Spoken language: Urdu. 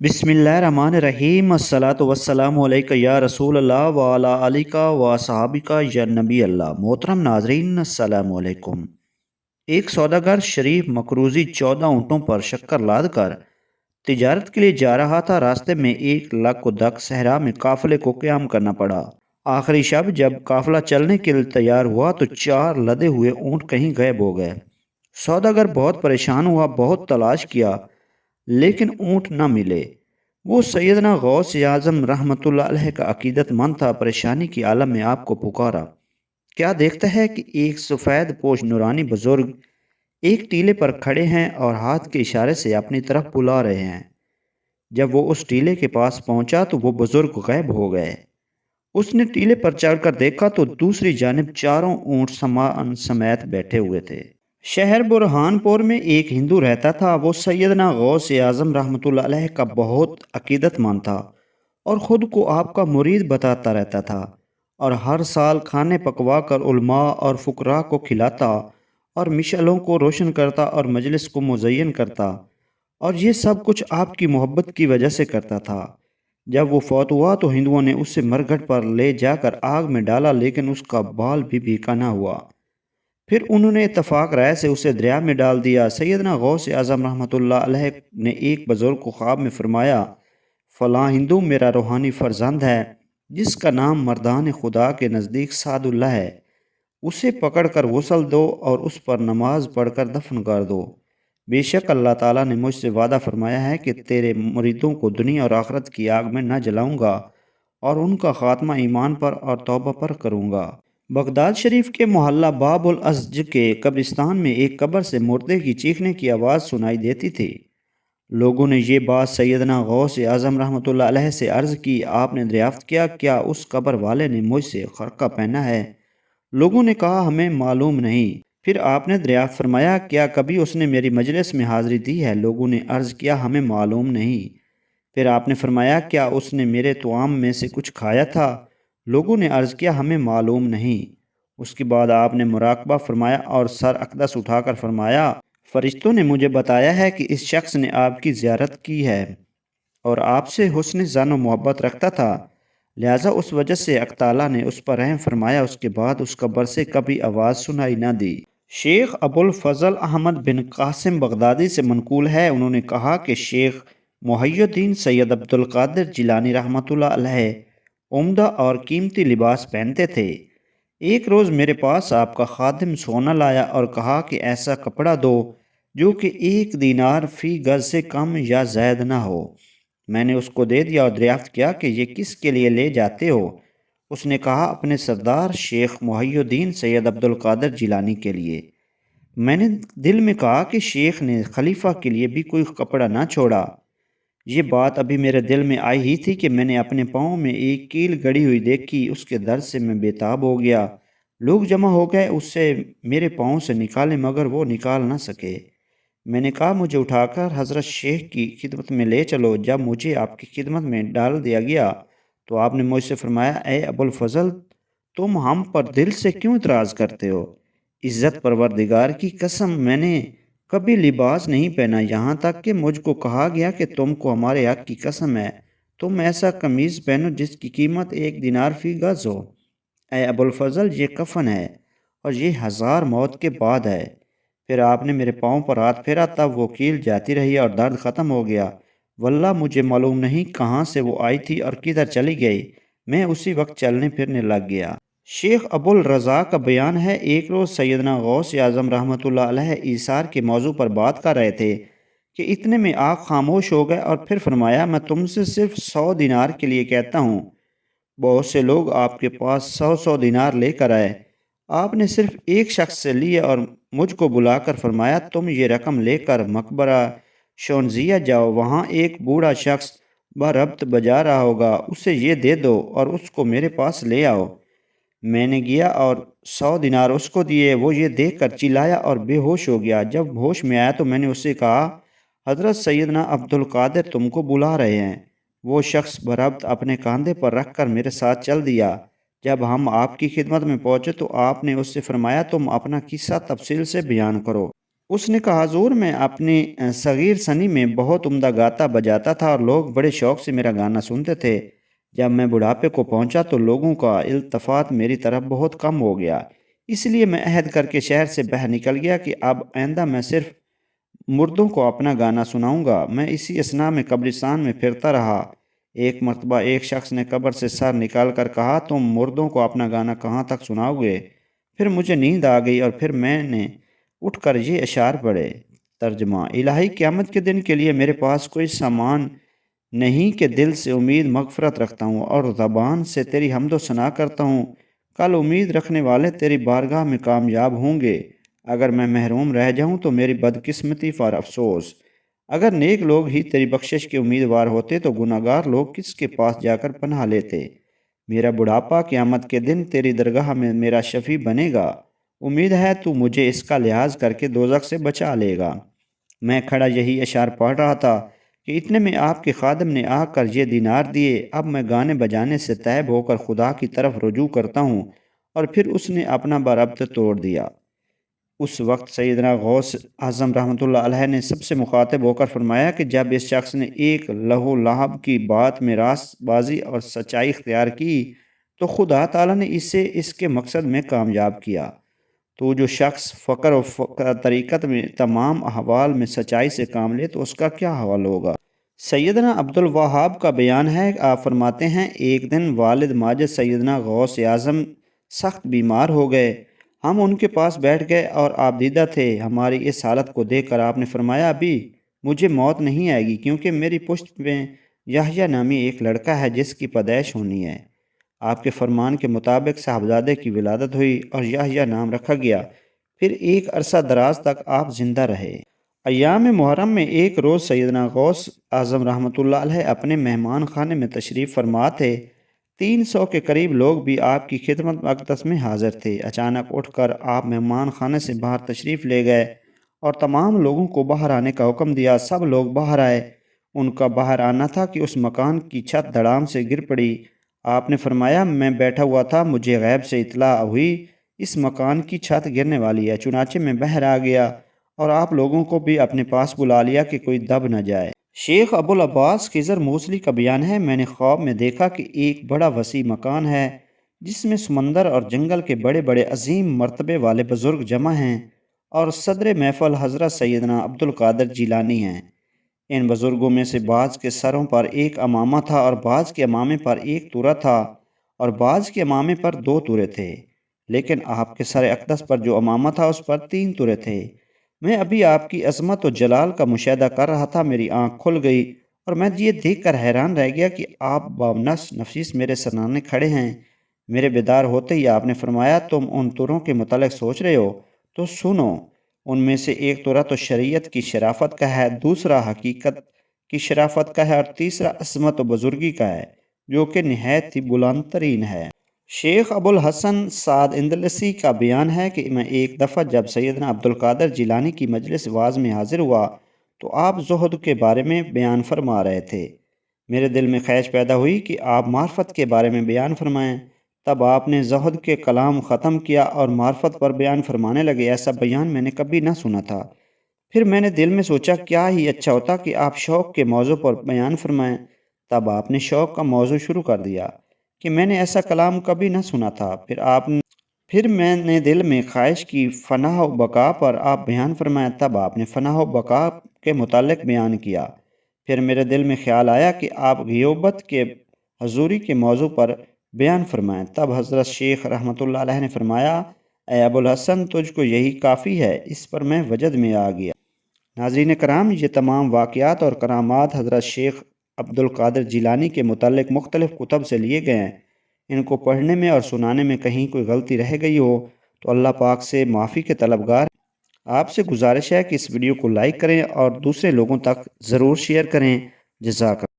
بسم اللہ الرحمن الرحیم الصلاۃ والسلام علیکہ یا رسول اللہ وعلی علیکہ و صحابکہ یا نبی اللہ۔ محترم ناظرین السلام علیکم۔ ایک سوداگر شریف مقروضی 14 اونٹوں پر شکر لاد کر تجارت کے لیے جا رہا تھا۔ راستے میں ایک لک و دک صحرا میں قافلے کو قیام کرنا پڑا۔ آخری شب جب قافلہ چلنے کے لیے تیار ہوا تو 4 لدے ہوئے اونٹ کہیں غائب ہو گئے۔ سوداگر بہت پریشان ہوا، بہت تلاش کیا لیکن اونٹ نہ ملے۔ وہ سیدنا غوث اعظم رحمۃ اللہ علیہ کا عقیدت مند تھا۔ پریشانی کی عالم میں آپ کو پکارا۔ کیا دیکھتا ہے کہ ایک سفید پوش نورانی بزرگ ایک ٹیلے پر کھڑے ہیں اور ہاتھ کے اشارے سے اپنی طرف بلا رہے ہیں۔ جب وہ اس ٹیلے کے پاس پہنچا تو وہ بزرگ غائب ہو گئے۔ اس نے ٹیلے پر چڑھ کر دیکھا تو دوسری جانب 4 اونٹ سامان سمیت بیٹھے ہوئے تھے۔ شہر برہان پور میں ایک ہندو رہتا تھا۔ وہ سیدنا غوث اعظم رحمۃ اللہ علیہ کا بہت عقیدت مند تھا اور خود کو آپ کا مرید بتاتا رہتا تھا، اور ہر سال کھانے پکوا کر علماء اور فقراء کو کھلاتا اور مشعلوں کو روشن کرتا اور مجلس کو مزین کرتا، اور یہ سب کچھ آپ کی محبت کی وجہ سے کرتا تھا۔ جب وہ فوت ہوا تو ہندوؤں نے اسے مرگھٹ پر لے جا کر آگ میں ڈالا، لیکن اس کا بال بھی بھیکا نہ ہوا۔ پھر انہوں نے اتفاق رائے سے اسے دریا میں ڈال دیا۔ سیدنا غوث اعظم رحمۃ اللہ علیہ نے ایک بزرگ کو خواب میں فرمایا، فلاں ہندو میرا روحانی فرزند ہے جس کا نام مردان خدا کے نزدیک سعد اللہ ہے، اسے پکڑ کر غسل دو اور اس پر نماز پڑھ کر دفن کر دو۔ بے شک اللہ تعالیٰ نے مجھ سے وعدہ فرمایا ہے کہ تیرے مریدوں کو دنیا اور آخرت کی آگ میں نہ جلاؤں گا اور ان کا خاتمہ ایمان پر اور توبہ پر کروں گا۔ بغداد شریف کے محلہ باب الاسج کے قبرستان میں ایک قبر سے مردے کی چیخنے کی آواز سنائی دیتی تھی۔ لوگوں نے یہ بات سیدنا غوث اعظم رحمۃ اللہ علیہ سے عرض کی۔ آپ نے دریافت کیا، کیا اس قبر والے نے مجھ سے خرقہ پہنا ہے؟ لوگوں نے کہا، ہمیں معلوم نہیں۔ پھر آپ نے دریافت فرمایا، کیا کبھی اس نے میری مجلس میں حاضری دی ہے؟ لوگوں نے عرض کیا، ہمیں معلوم نہیں۔ پھر آپ نے فرمایا، کیا اس نے میرے طعام میں سے کچھ کھایا تھا؟ لوگوں نے عرض کیا، ہمیں معلوم نہیں۔ اس کے بعد آپ نے مراقبہ فرمایا اور سر اقدس اٹھا کر فرمایا، فرشتوں نے مجھے بتایا ہے کہ اس شخص نے آپ کی زیارت کی ہے اور آپ سے حسن ظن و محبت رکھتا تھا، لہٰذا اس وجہ سے حق تعالیٰ نے اس پر رحم فرمایا۔ اس کے بعد اس قبر سے کبھی آواز سنائی نہ دی۔ شیخ ابو الفضل احمد بن قاسم بغدادی سے منقول ہے، انہوں نے کہا کہ شیخ محی الدین سید عبد القادر جیلانی رحمۃ اللہ علیہ عمدہ اور قیمتی لباس پہنتے تھے۔ ایک روز میرے پاس آپ کا خادم سونا لایا اور کہا کہ ایسا کپڑا دو جو کہ 1 دینار فی گز سے کم یا زائد نہ ہو۔ میں نے اس کو دے دیا اور دریافت کیا کہ یہ کس کے لیے لے جاتے ہو؟ اس نے کہا، اپنے سردار شیخ محی الدین سید عبد القادر جیلانی کے لیے۔ میں نے دل میں کہا کہ شیخ نے خلیفہ کے لیے بھی کوئی کپڑا نہ چھوڑا۔ یہ بات ابھی میرے دل میں آئی ہی تھی کہ میں نے اپنے پاؤں میں ایک کیل گڑی ہوئی دیکھی۔ اس کے درد سے میں بے تاب ہو گیا۔ لوگ جمع ہو گئے اس سے میرے پاؤں سے نکالے، مگر وہ نکال نہ سکے۔ میں نے کہا، مجھے اٹھا کر حضرت شیخ کی خدمت میں لے چلو۔ جب مجھے آپ کی خدمت میں ڈال دیا گیا تو آپ نے مجھ سے فرمایا، اے ابو الفضل، تم ہم پر دل سے کیوں اعتراض کرتے ہو؟ عزت پروردگار کی قسم، میں نے کبھی لباس نہیں پہنا، یہاں تک کہ مجھ کو کہا گیا کہ تم کو ہمارے حق کی قسم ہے تم ایسا قمیض پہنو جس کی قیمت 1 دینار فی گز ہو۔ اے ابو الفضل، یہ کفن ہے اور یہ 1000 موت کے بعد ہے۔ پھر آپ نے میرے پاؤں پر ہاتھ پھیرا، تب وہ کیل جاتی رہی اور درد ختم ہو گیا۔ واللہ مجھے معلوم نہیں کہاں سے وہ آئی تھی اور کدھر چلی گئی، میں اسی وقت چلنے پھرنے لگ گیا۔ شیخ ابو الرضا کا بیان ہے، ایک روز سیدنا غوث اعظم رحمۃ اللہ علیہ ایثار کے موضوع پر بات کر رہے تھے کہ اتنے میں آپ خاموش ہو گئے اور پھر فرمایا، میں تم سے صرف 100 دینار کے لیے کہتا ہوں۔ بہت سے لوگ آپ کے پاس 100 دینار لے کر آئے، آپ نے صرف ایک شخص سے لیے اور مجھ کو بلا کر فرمایا، تم یہ رقم لے کر مقبرہ شونزیہ جاؤ، وہاں ایک بوڑھا شخص بربط بجا رہا ہوگا، اسے یہ دے دو اور اس کو میرے پاس لے آؤ۔ میں نے گیا اور 100 دینار اس کو دیے۔ وہ یہ دیکھ کر چلایا اور بے ہوش ہو گیا۔ جب ہوش میں آیا تو میں نے اس سے کہا، حضرت سیدنا عبد القادر تم کو بلا رہے ہیں۔ وہ شخص بربط اپنے کاندھے پر رکھ کر میرے ساتھ چل دیا۔ جب ہم آپ کی خدمت میں پہنچے تو آپ نے اس سے فرمایا، تم اپنا قصہ تفصیل سے بیان کرو۔ اس نے کہا حضور میں اپنی صغیر سنی میں بہت عمدہ گاتا بجاتا تھا اور لوگ بڑے شوق سے میرا گانا سنتے تھے۔ جب میں بڑھاپے کو پہنچا تو لوگوں کا التفات میری طرف بہت کم ہو گیا، اس لیے میں عہد کر کے شہر سے باہر نکل گیا کہ اب آئندہ میں صرف مردوں کو اپنا گانا سناؤں گا۔ میں اسی اثناء میں قبرستان میں پھرتا رہا۔ ایک مرتبہ ایک شخص نے قبر سے سر نکال کر کہا، تم مردوں کو اپنا گانا کہاں تک سناؤ گے؟ پھر مجھے نیند آ گئی اور پھر میں نے اٹھ کر یہ اشعار پڑھے۔ ترجمہ: الہی قیامت کے دن کے لیے میرے پاس کوئی سامان نہیں کہ دل سے امید مغفرت رکھتا ہوں اور زبان سے تیری حمد و ثنا کرتا ہوں۔ کل امید رکھنے والے تیری بارگاہ میں کامیاب ہوں گے۔ اگر میں محروم رہ جاؤں تو میری بدقسمتی پر افسوس۔ اگر نیک لوگ ہی تیری بخشش کے امیدوار ہوتے تو گناہگار لوگ کس کے پاس جا کر پناہ لیتے؟ میرا بڑھاپا قیامت کے دن تیری درگاہ میں میرا شفیع بنے گا۔ امید ہے تو مجھے اس کا لحاظ کر کے دوزخ سے بچا لے گا۔ میں کھڑا یہی اشعار پڑھ رہا تھا کہ اتنے میں آپ کے خادم نے آ کر یہ دینار دیے۔ اب میں گانے بجانے سے تائب ہو کر خدا کی طرف رجوع کرتا ہوں۔ اور پھر اس نے اپنا برابط توڑ دیا۔ اس وقت سیدنا غوث اعظم رحمۃ اللہ علیہ نے سب سے مخاطب ہو کر فرمایا کہ جب اس شخص نے ایک لہو لعب کی بات میں راست بازی اور سچائی اختیار کی تو خدا تعالیٰ نے اسے اس کے مقصد میں کامیاب کیا۔ تو جو شخص فقر و طریقت میں تمام احوال میں سچائی سے کام لے تو اس کا کیا حوال ہوگا؟ سیدنا عبد الوہاب کا بیان ہے، آپ فرماتے ہیں ایک دن والد ماجد سیدنا غوث اعظم سخت بیمار ہو گئے۔ ہم ان کے پاس بیٹھ گئے اور آپ دیدہ تھے۔ ہماری اس حالت کو دیکھ کر آپ نے فرمایا، ابھی مجھے موت نہیں آئے گی کیونکہ میری پشت میں یحییٰ نامی ایک لڑکا ہے جس کی پیدائش ہونی ہے۔ آپ کے فرمان کے مطابق صاحبزادے کی ولادت ہوئی اور یحییٰ نام رکھا گیا۔ پھر ایک عرصہ دراز تک آپ زندہ رہے۔ ایام محرم میں ایک روز سیدنا غوث اعظم رحمۃ اللہ علیہ اپنے مہمان خانے میں تشریف فرما تھے۔ 300 کے قریب لوگ بھی آپ کی خدمت مقدس میں حاضر تھے۔ اچانک اٹھ کر آپ مہمان خانے سے باہر تشریف لے گئے اور تمام لوگوں کو باہر آنے کا حکم دیا۔ سب لوگ باہر آئے۔ ان کا باہر آنا تھا کہ اس مکان کی چھت دھڑام سے گر پڑی۔ آپ نے فرمایا، میں بیٹھا ہوا تھا، مجھے غیب سے اطلاع ہوئی اس مکان کی چھت گرنے والی ہے، چنانچہ میں باہر آ گیا اور آپ لوگوں کو بھی اپنے پاس بلا لیا کہ کوئی دب نہ جائے۔ شیخ ابو العباس خضر موصلی کا بیان ہے، میں نے خواب میں دیکھا کہ ایک بڑا وسیع مکان ہے جس میں سمندر اور جنگل کے بڑے بڑے عظیم مرتبے والے بزرگ جمع ہیں اور صدر محفل حضرت سیدنا عبد القادر جیلانی ہیں۔ ان بزرگوں میں سے بعض کے سروں پر ایک امامہ تھا اور بعض کے امامے پر ایک تورا تھا اور بعض کے امامے پر 2 تورے تھے، لیکن آپ کے سر اقدس پر جو امامہ تھا اس پر 3 تورے تھے۔ میں ابھی آپ کی عظمت و جلال کا مشاہدہ کر رہا تھا، میری آنکھ کھل گئی اور میں یہ دیکھ کر حیران رہ گیا کہ آپ بانفس نفیس میرے سرانے کھڑے ہیں۔ میرے بیدار ہوتے ہی آپ نے فرمایا، تم ان توروں کے متعلق سوچ رہے ہو تو سنو۔ ان میں سے ایک تورا تو شریعت کی شرافت کا ہے، دوسرا حقیقت کی شرافت کا ہے اور تیسرا عظمت و بزرگی کا ہے جو کہ نہایت ہی بلند ترین ہے۔ شیخ ابو الحسن سعد اندلسی کا بیان ہے کہ میں ایک دفعہ جب سیدنا عبد القادر جیلانی کی مجلس واعظ میں حاضر ہوا تو آپ زہد کے بارے میں بیان فرما رہے تھے۔ میرے دل میں خواہش پیدا ہوئی کہ آپ معرفت کے بارے میں بیان فرمائیں۔ تب آپ نے زہد کے کلام ختم کیا اور معرفت پر بیان فرمانے لگے۔ ایسا بیان میں نے کبھی نہ سنا تھا۔ پھر میں نے دل میں سوچا کیا ہی اچھا ہوتا کہ آپ شوق کے موضوع پر بیان فرمائیں۔ تب آپ نے شوق کا موضوع شروع کر دیا کہ میں نے ایسا کلام کبھی نہ سنا تھا۔ پھر میں نے دل میں خواہش کی فنا و بقا پر آپ بیان فرمائیں۔ تب آپ نے فنا و بقا کے متعلق بیان کیا۔ پھر میرے دل میں خیال آیا کہ آپ غیبت کے حضوری کے موضوع پر بیان فرمائیں۔ تب حضرت شیخ رحمۃ اللہ علیہ نے فرمایا، اے ابو الحسن تجھ کو یہی کافی ہے۔ اس پر میں وجد میں آ گیا۔ ناظرین کرام، یہ تمام واقعات اور کرامات حضرت شیخ عبد القادر جیلانی کے متعلق مختلف کتب سے لیے گئے ہیں۔ ان کو پڑھنے میں اور سنانے میں کہیں کوئی غلطی رہ گئی ہو تو اللہ پاک سے معافی کے طلبگار آپ سے گزارش ہے کہ اس ویڈیو کو لائک کریں اور دوسرے لوگوں تک ضرور شیئر کریں۔ جزاک اللہ۔